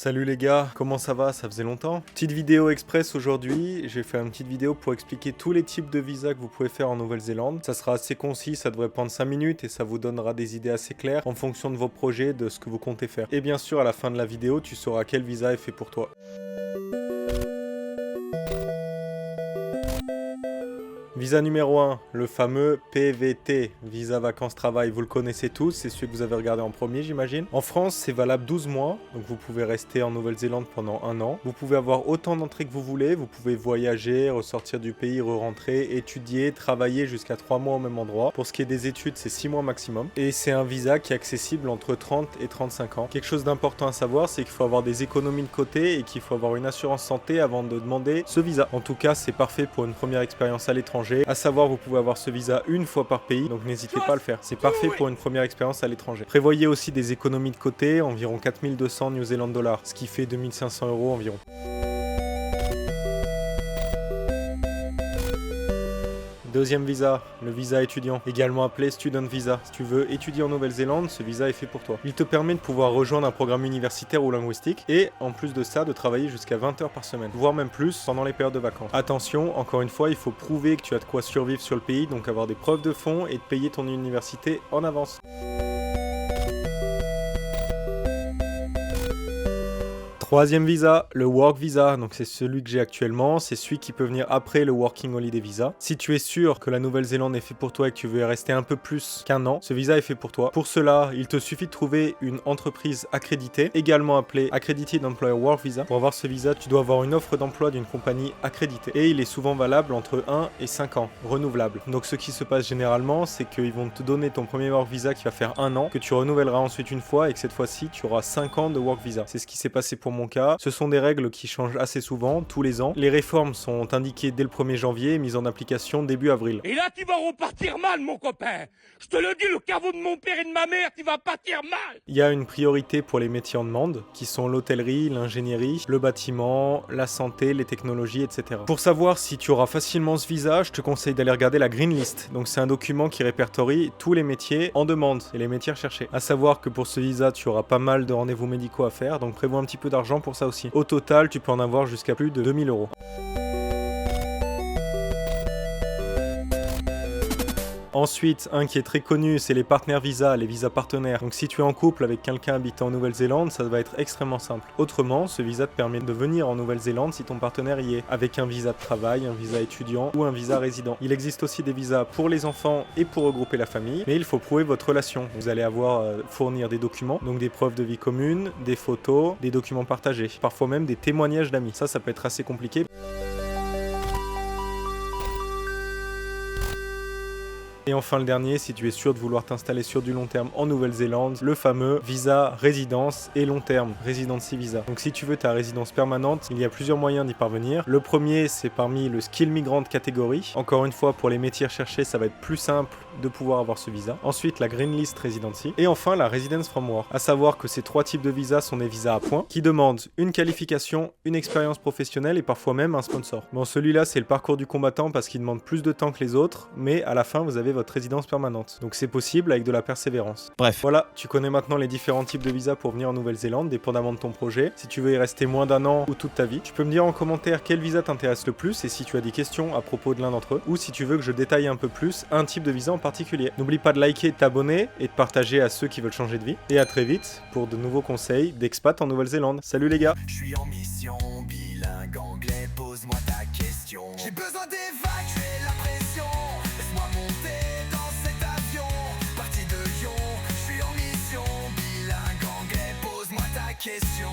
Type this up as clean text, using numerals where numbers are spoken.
Salut les gars, comment ça va? Ça faisait longtemps. Petite vidéo express aujourd'hui, j'ai fait une petite vidéo pour expliquer tous les types de visas que vous pouvez faire en Nouvelle-Zélande. Ça sera assez concis, ça devrait prendre 5 minutes et ça vous donnera des idées assez claires en fonction de vos projets, de ce que vous comptez faire. Et bien sûr, à la fin de la vidéo, tu sauras quel visa est fait pour toi. Visa numéro 1, le fameux PVT, Visa Vacances Travail, vous le connaissez tous, c'est celui que vous avez regardé en premier j'imagine. En France, c'est valable 12 mois, donc vous pouvez rester en Nouvelle-Zélande pendant 1 an. Vous pouvez avoir autant d'entrées que vous voulez, vous pouvez voyager, ressortir du pays, re-rentrer, étudier, travailler jusqu'à 3 mois au même endroit. Pour ce qui est des études, c'est 6 mois maximum. Et c'est un visa qui est accessible entre 30 et 35 ans. Quelque chose d'important à savoir, c'est qu'il faut avoir des économies de côté et qu'il faut avoir une assurance santé avant de demander ce visa. En tout cas, c'est parfait pour une première expérience à l'étranger. À savoir, vous pouvez avoir ce visa une fois par pays, donc n'hésitez pas à le faire. C'est parfait pour une première expérience à l'étranger. Prévoyez aussi des économies de côté, environ 4200 New Zealand dollars, ce qui fait 2500 € environ. Deuxième visa, le visa étudiant, également appelé Student Visa. Si tu veux étudier en Nouvelle-Zélande, ce visa est fait pour toi. Il te permet de pouvoir rejoindre un programme universitaire ou linguistique et, en plus de ça, de travailler jusqu'à 20 heures par semaine, voire même plus pendant les périodes de vacances. Attention, encore une fois, il faut prouver que tu as de quoi survivre sur le pays, donc avoir des preuves de fonds et de payer ton université en avance. Troisième visa, le Work Visa, donc c'est celui que j'ai actuellement, c'est celui qui peut venir après le Working Holiday Visa. Si tu es sûr que la Nouvelle-Zélande est fait pour toi et que tu veux y rester un peu plus qu'1 an, ce visa est fait pour toi. Pour cela, il te suffit de trouver une entreprise accréditée, également appelée Accredited Employer Work Visa. Pour avoir ce visa, tu dois avoir une offre d'emploi d'une compagnie accréditée et il est souvent valable entre 1 et 5 ans, renouvelable. Donc ce qui se passe généralement, c'est qu'ils vont te donner ton premier Work Visa qui va faire 1 an, que tu renouvelleras ensuite une fois et que cette fois-ci, tu auras 5 ans de Work Visa. C'est ce qui s'est passé pour mon cas. Ce sont des règles qui changent assez souvent, tous les ans. Les réformes sont indiquées dès le 1er janvier, mises en application début avril. Et là, tu vas repartir mal, mon copain. Je te le dis, le caveau de mon père et de ma mère, tu vas partir mal. Il y a une priorité pour les métiers en demande, qui sont l'hôtellerie, l'ingénierie, le bâtiment, la santé, les technologies, etc. Pour savoir si tu auras facilement ce visa, je te conseille d'aller regarder la Green List. Donc c'est un document qui répertorie tous les métiers en demande et les métiers recherchés. À savoir que pour ce visa, tu auras pas mal de rendez-vous médicaux à faire, donc prévois un petit peu d'argent pour ça aussi. Au total, tu peux en avoir jusqu'à plus de 2000 €. Ensuite, un qui est très connu, c'est les partenaires visa, les visas partenaires. Donc si tu es en couple avec quelqu'un habitant en Nouvelle-Zélande, ça va être extrêmement simple. Autrement, ce visa te permet de venir en Nouvelle-Zélande si ton partenaire y est, avec un visa de travail, un visa étudiant ou un visa résident. Il existe aussi des visas pour les enfants et pour regrouper la famille, mais il faut prouver votre relation. Vous allez avoir fournir des documents, donc des preuves de vie commune, des photos, des documents partagés, parfois même des témoignages d'amis. Ça peut être assez compliqué. Et enfin le dernier, si tu es sûr de vouloir t'installer sur du long terme en Nouvelle-Zélande, le fameux visa résidence et long terme, residency visa. Donc si tu veux ta résidence permanente, il y a plusieurs moyens d'y parvenir. Le premier, c'est parmi le skill migrant catégorie. Encore une fois, pour les métiers recherchés, ça va être plus simple de pouvoir avoir ce visa. Ensuite, la Green List Residency. Et enfin, la Residence from Work. À savoir que ces 3 types de visas sont des visas à points qui demandent une qualification, une expérience professionnelle et parfois même un sponsor. Bon, celui-là, c'est le parcours du combattant parce qu'il demande plus de temps que les autres, mais à la fin, vous avez votre résidence permanente. Donc c'est possible avec de la persévérance. Bref, voilà, tu connais maintenant les différents types de visas pour venir en Nouvelle-Zélande, dépendamment de ton projet. Si tu veux y rester moins d'1 an ou toute ta vie, tu peux me dire en commentaire quel visa t'intéresse le plus et si tu as des questions à propos de l'un d'entre eux, ou si tu veux que je détaille un peu plus un type de visa en particulier. N'oublie pas de liker, de t'abonner et de partager à ceux qui veulent changer de vie. Et à très vite pour de nouveaux conseils d'expat en Nouvelle-Zélande. Salut les gars! Je suis en mission, bilingue anglais, pose-moi ta question. J'ai besoin d'évacuer la pression, laisse-moi monter dans cet avion. Parti de Lyon, je suis en mission, bilingue anglais, pose-moi ta question.